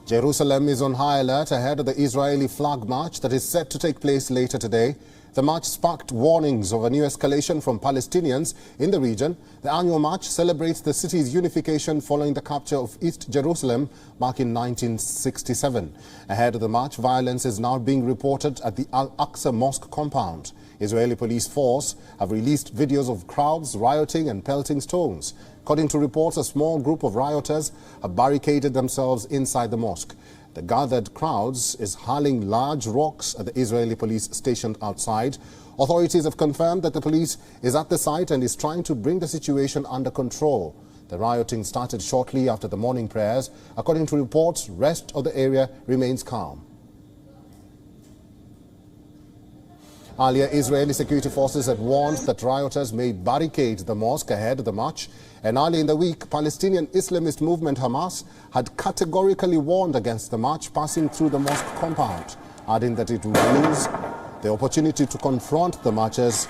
Jerusalem is on high alert ahead of the Israeli flag march that is set to take place later today. The march sparked warnings of a new escalation from Palestinians in the region. The annual march celebrates the city's unification following the capture of East Jerusalem back in 1967. Ahead of the march, violence is now being reported at the Al-Aqsa mosque compound. Israeli police force have released videos of crowds rioting and pelting stones. According to reports, a small group of rioters have barricaded themselves inside the mosque. The gathered crowds is hurling large rocks at the Israeli police stationed outside. Authorities have confirmed that the police is at the site and is trying to bring the situation under control. The rioting started shortly after the morning prayers. According to reports, rest of the area remains calm. Earlier, Israeli security forces had warned that rioters may barricade the mosque ahead of the march. And early in the week, Palestinian Islamist movement Hamas had categorically warned against the march passing through the mosque compound, adding that it would lose the opportunity to confront the marchers.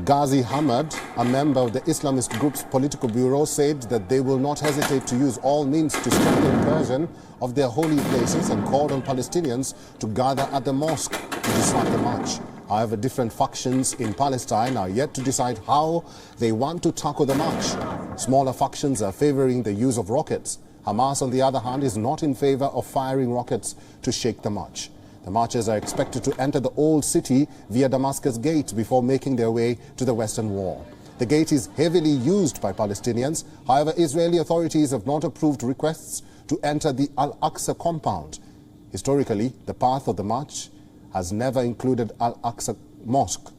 Ghazi Hamad, a member of the Islamist group's political bureau, said that they will not hesitate to use all means to stop the incursion of their holy places and called on Palestinians to gather at the mosque to disrupt the march. However, different factions in Palestine are yet to decide how they want to tackle the march. Smaller factions are favoring the use of rockets. Hamas, on the other hand, is not in favor of firing rockets to shake the march. The marchers are expected to enter the old city via Damascus Gate before making their way to the Western Wall. The gate is heavily used by Palestinians. However, Israeli authorities have not approved requests to enter the Al-Aqsa compound. Historically, the path of the march has never included Al-Aqsa Mosque.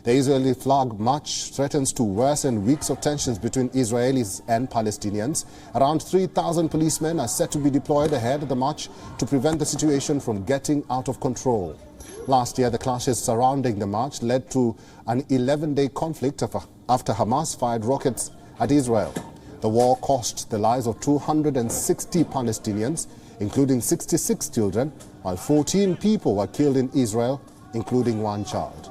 The Israeli flag march threatens to worsen weeks of tensions between Israelis and Palestinians. Around 3,000 policemen are set to be deployed ahead of the march to prevent the situation from getting out of control. Last year, the clashes surrounding the march led to an 11-day conflict after Hamas fired rockets at Israel. The war cost the lives of 260 Palestinians, including 66 children, while 14 people were killed in Israel, including one child.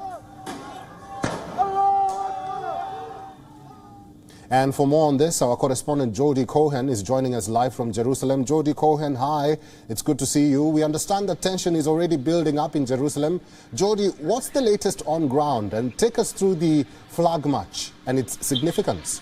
And for more on this, our correspondent Jody Cohen is joining us live from Jerusalem. Jody Cohen, hi. It's good to see you. We understand that tension is already building up in Jerusalem. Jody, what's the latest on ground? And take us through the flag march and its significance.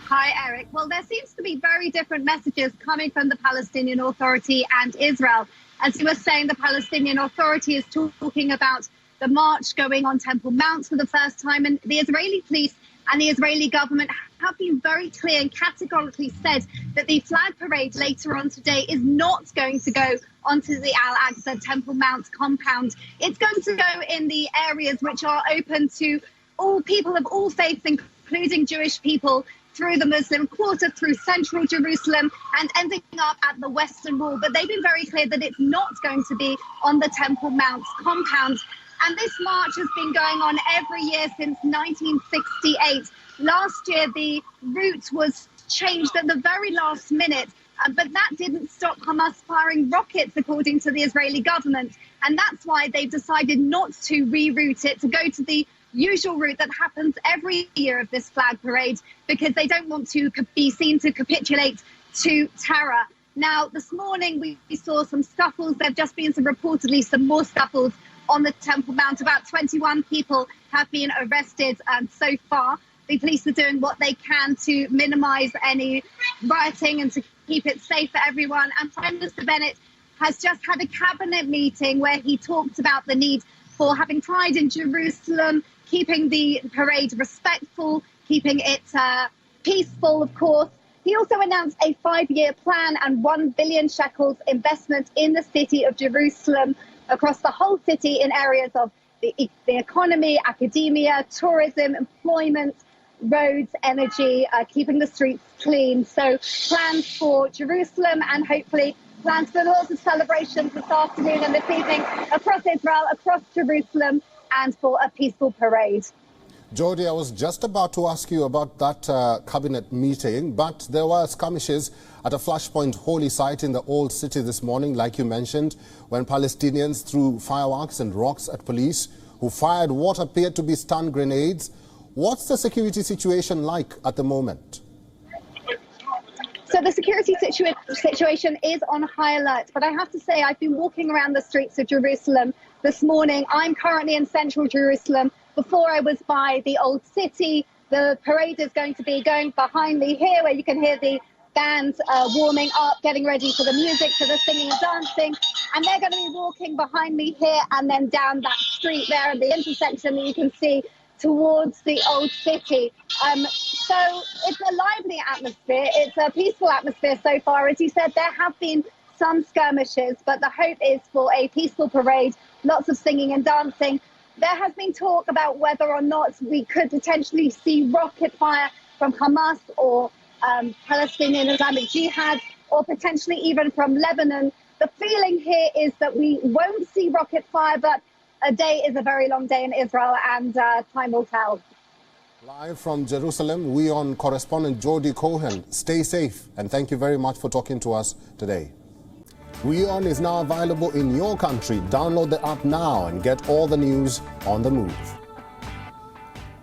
Hi, Eric. Well, there seems to be very different messages coming from the Palestinian Authority and Israel. As you were saying, the Palestinian Authority is talking about the march going on Temple Mount for the first time, and the Israeli police and the Israeli government have been very clear and categorically said that the flag parade later on today is not going to go onto the Al-Aqsa Temple Mount compound. It's going to go in the areas which are open to all people of all faiths, including Jewish people, through the Muslim Quarter, through central Jerusalem, and ending up at the Western Wall. But they've been very clear that it's not going to be on the Temple Mount compound. And this march has been going on every year since 1968. Last year, the route was changed at the very last minute, but that didn't stop Hamas firing rockets, according to the Israeli government. And that's why they've decided not to reroute it, to go to the usual route that happens every year of this flag parade, because they don't want to be seen to capitulate to terror. Now, this morning, we saw some scuffles. There have just been reportedly some more scuffles on the Temple Mount. About 21 people have been arrested so far. The police are doing what they can to minimise any rioting and to keep it safe for everyone. And Prime Minister Bennett has just had a cabinet meeting where he talked about the need for having pride in Jerusalem, keeping the parade respectful, keeping it peaceful, of course. He also announced a 5-year plan and 1 billion shekels investment in the city of Jerusalem, across the whole city, in areas of the economy, academia, tourism, employment, roads, energy, keeping the streets clean. So plans for Jerusalem, and hopefully plans for lots of celebrations this afternoon and this evening across Israel, across Jerusalem, and for a peaceful parade. Jody, I was just about to ask you about that cabinet meeting, but there were skirmishes at a flashpoint holy site in the old city this morning, like you mentioned, when Palestinians threw fireworks and rocks at police who fired what appeared to be stun grenades. What's the security situation like at the moment? So the security situation is on high alert, but I have to say I've been walking around the streets of Jerusalem this morning. I'm currently in central Jerusalem. Before I was by the Old City. The parade is going to be going behind me here, where you can hear the bands warming up, getting ready for the music, for the singing and dancing. And they're going to be walking behind me here and then down that street there at the intersection that you can see towards the Old City. So it's a lively atmosphere. It's a peaceful atmosphere so far. As you said, there have been some skirmishes, but the hope is for a peaceful parade, lots of singing and dancing. There has been talk about whether or not we could potentially see rocket fire from Hamas or Palestinian Islamic Jihad, or potentially even from Lebanon. The feeling here is that we won't see rocket fire, but a day is a very long day in Israel, and time will tell. Live from Jerusalem, WION correspondent Jody Cohen. Stay safe, and thank you very much for talking to us today. WION is now available in your country. Download the app now and get all the news on the move.